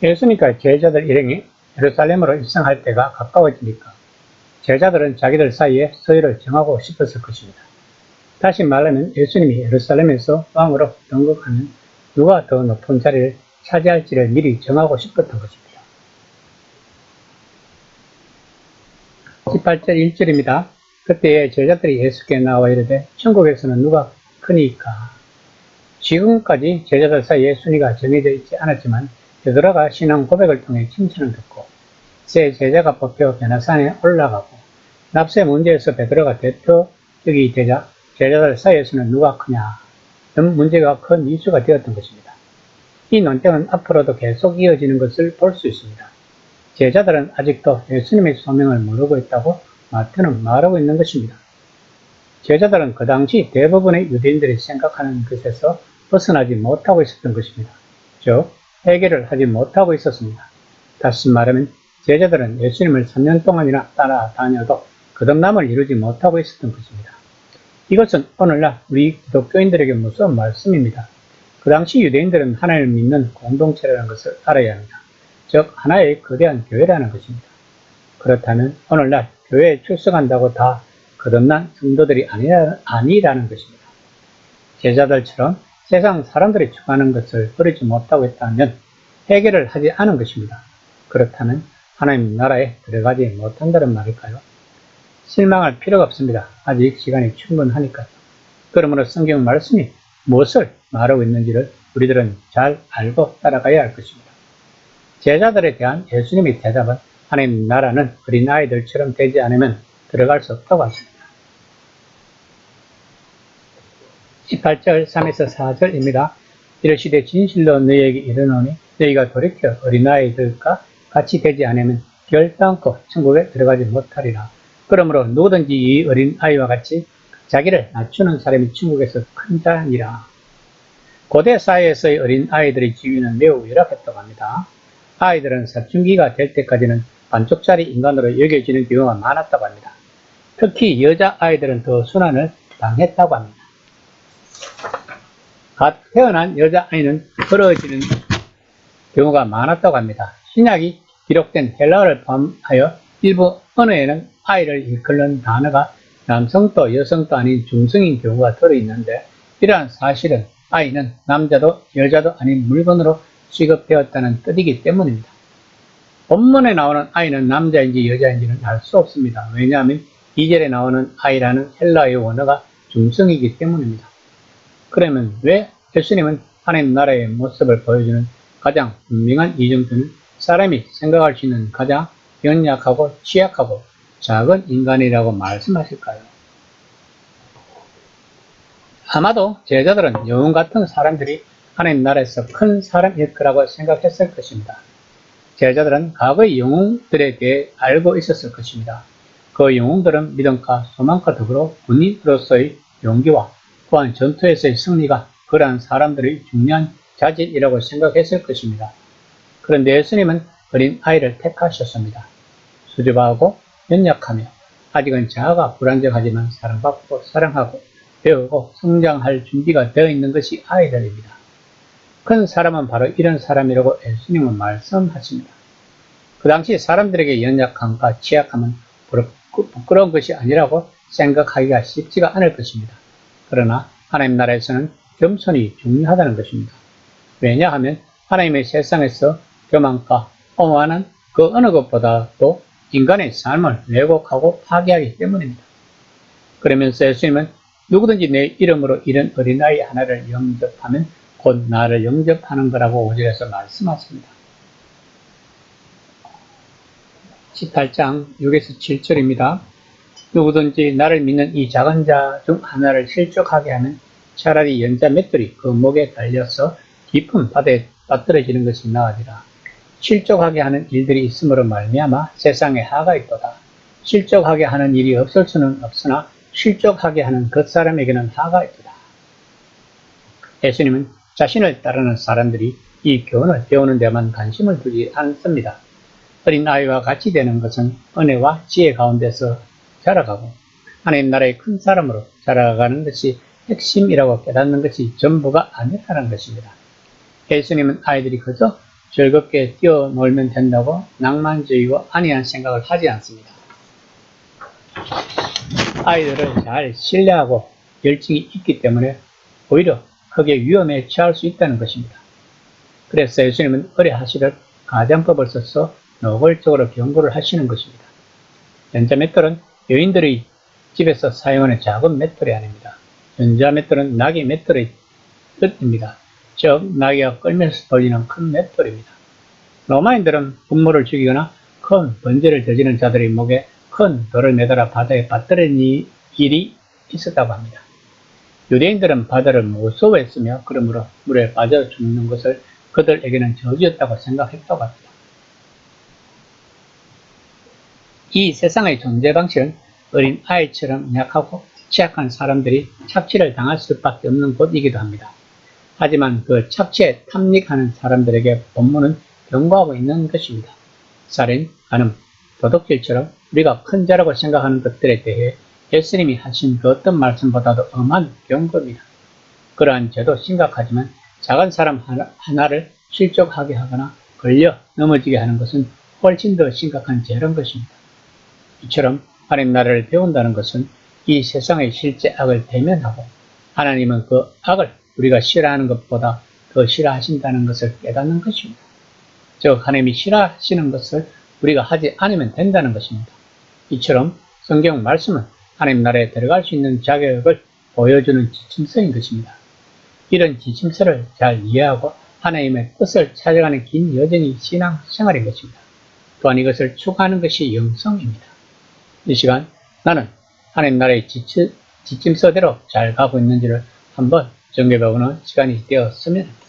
예수님과 제자들 일행이 예루살렘으로 입성할 때가 가까워지니까 제자들은 자기들 사이에 서열을 정하고 싶었을 것입니다. 다시 말하면 예수님이 예루살렘에서 왕으로 등극하면 누가 더 높은 자리를 차지할지를 미리 정하고 싶었던 것입니다. 18절 1절입니다. 그때에 제자들이 예수께 나와 이르되 천국에서는 누가 크니까. 지금까지 제자들 사이에 순위가 정해져 있지 않았지만 베드로가 신앙 고백을 통해 칭찬을 듣고 새 제자가 뽑혀 베나산에 올라가고 납세 문제에서 베드로가 대표적이 되자 제자들 사이에서는 누가 크냐는 문제가 큰 이슈가 되었던 것입니다. 이 논쟁은 앞으로도 계속 이어지는 것을 볼 수 있습니다. 제자들은 아직도 예수님의 소명을 모르고 있다고 마태는 말하고 있는 것입니다. 제자들은 그 당시 대부분의 유대인들이 생각하는 것에서 벗어나지 못하고 있었던 것입니다. 즉, 해결을 하지 못하고 있었습니다. 다시 말하면 제자들은 예수님을 3년 동안이나 따라다녀도 거듭남을 이루지 못하고 있었던 것입니다. 이것은 오늘날 우리 기독교인들에게 무서운 말씀입니다. 그 당시 유대인들은 하나님을 믿는 공동체라는 것을 알아야 합니다. 즉 하나의 거대한 교회라는 것입니다. 그렇다면 오늘날 교회에 출석한다고 다 거듭난 성도들이 아니라는 것입니다. 제자들처럼 세상 사람들이 추구하는 것을 버리지 못하고 있다면 해결을 하지 않은 것입니다. 그렇다면 하나님 나라에 들어가지 못한다는 말일까요? 실망할 필요가 없습니다. 아직 시간이 충분하니까요. 그러므로 성경 말씀이 무엇을 말하고 있는지를 우리들은 잘 알고 따라가야 할 것입니다. 제자들에 대한 예수님의 대답은 하나님 나라는 어린아이들처럼 되지 않으면 들어갈 수 없다고 하십니다. 18절 3에서 4절입니다. 이르시되 진실로 너희에게 이르노니 너희가 돌이켜 어린아이들과 같이 되지 않으면 결단코 천국에 들어가지 못하리라. 그러므로 누구든지 이 어린아이와 같이 자기를 낮추는 사람이 천국에서 큰 자니라. 고대 사회에서의 어린아이들의 지위는 매우 열악했다고 합니다. 아이들은 사춘기가 될 때까지는 반쪽짜리 인간으로 여겨지는 경우가 많았다고 합니다. 특히 여자아이들은 더 순환을 당했다고 합니다. 갓 태어난 여자아이는 벌어지는 경우가 많았다고 합니다. 신약이 기록된 헬라어를 포함하여 일부 언어에는 아이를 일컫는 단어가 남성도 여성도 아닌 중성인 경우가 들어있는데 이러한 사실은 아이는 남자도 여자도 아닌 물건으로 취급되었다는 뜻이기 때문입니다. 본문에 나오는 아이는 남자인지 여자인지는 알 수 없습니다. 왜냐하면 2절에 나오는 아이라는 헬라어의 원어가 중성이기 때문입니다. 그러면 왜 예수님은 하나님 나라의 모습을 보여주는 가장 분명한 이정표는 사람이 생각할 수 있는 가장 연약하고 취약하고 작은 인간이라고 말씀하실까요? 아마도 제자들은 영웅 같은 사람들이 하나님 나라에서 큰 사람일 거라고 생각했을 것입니다. 제자들은 과거의 영웅들에 대해 알고 있었을 것입니다. 그 영웅들은 믿음과 소망과 더불어 군인으로서의 용기와 또한 전투에서의 승리가 그러한 사람들의 중요한 자질이라고 생각했을 것입니다. 그런데 예수님은 어린 아이를 택하셨습니다. 수줍어하고 연약하며 아직은 자아가 불안정하지만 사랑받고 사랑하고 배우고 성장할 준비가 되어 있는 것이 아이들입니다. 큰 사람은 바로 이런 사람이라고 예수님은 말씀하십니다. 그 당시 사람들에게 연약함과 취약함은 부끄러운 것이 아니라고 생각하기가 쉽지가 않을 것입니다. 그러나 하나님 나라에서는 겸손이 중요하다는 것입니다. 왜냐하면 하나님의 세상에서 교만과 오만은 그 어느 것보다도 인간의 삶을 왜곡하고 파괴하기 때문입니다. 그러면서 예수님은 누구든지 내 이름으로 이런 어린아이 하나를 영접하면 곧 나를 영접하는 거라고 5절에서 말씀하십니다. 18장 6에서 7절입니다. 누구든지 나를 믿는 이 작은 자 중 하나를 실족하게 하면 차라리 연자 맷돌이 그 목에 달려서 깊은 바다에 빠뜨려지는 것이 나으리라. 실족하게 하는 일들이 있음으로 말미암아 세상에 화가 있도다. 실족하게 하는 일이 없을 수는 없으나 실족하게 하는 그 사람에게는 화가 있도다. 예수님은 자신을 따르는 사람들이 이 교훈을 배우는 데만 관심을 두지 않습니다. 어린아이와 같이 되는 것은 은혜와 지혜 가운데서 자라가고 하나님 나라의 큰 사람으로 자라가는 것이 핵심이라고 깨닫는 것이 전부가 아니라는 것입니다. 예수님은 아이들이 그저 즐겁게 뛰어놀면 된다고 낭만적이고 안이한 생각을 하지 않습니다. 아이들을 잘 신뢰하고 열정이 있기 때문에 오히려 크게 위험에 처할 수 있다는 것입니다. 그래서 예수님은 어려 하시듯 가정법을 써서 노골적으로 경고를 하시는 것입니다. 전자맷돌은 여인들의 집에서 사용하는 작은 맷돌이 아닙니다. 전자맷돌은 나귀 맷돌의 뜻입니다. 즉 나귀가 끌면서 돌리는 큰 맷돌입니다. 로마인들은 분모를 죽이거나 큰 번제를 저지른 자들의 목에 큰 돌을 매달아 바다에 빠뜨리는 일이 있었다고 합니다. 유대인들은 바다를 무서워했으며 그러므로 물에 빠져 죽는 것을 그들에게는 저주였다고 생각했다고 합니다. 이 세상의 존재 방식은 어린 아이처럼 약하고 취약한 사람들이 착취를 당할 수밖에 없는 곳이기도 합니다. 하지만 그 착취에 탐닉하는 사람들에게 본문은 경고하고 있는 것입니다. 살인, 간음, 도둑질처럼 우리가 큰 죄라고 생각하는 것들에 대해 예수님이 하신 그 어떤 말씀보다도 엄한 경고입니다. 그러한 죄도 심각하지만 작은 사람 하나를 실족하게 하거나 걸려 넘어지게 하는 것은 훨씬 더 심각한 죄란 것입니다. 이처럼 하나님 나라를 배운다는 것은 이 세상의 실제 악을 대면하고 하나님은 그 악을 우리가 싫어하는 것보다 더 싫어하신다는 것을 깨닫는 것입니다. 즉 하나님이 싫어하시는 것을 우리가 하지 않으면 된다는 것입니다. 이처럼 성경 말씀은 하나님 나라에 들어갈 수 있는 자격을 보여주는 지침서인 것입니다. 이런 지침서를 잘 이해하고 하나님의 뜻을 찾아가는 긴 여정이 신앙 생활인 것입니다. 또한 이것을 추구하는 것이 영성입니다. 이 시간 나는 하나님 나라의 지침서대로 잘 가고 있는지를 한번 점검해보는 시간이 되었으면 합니다.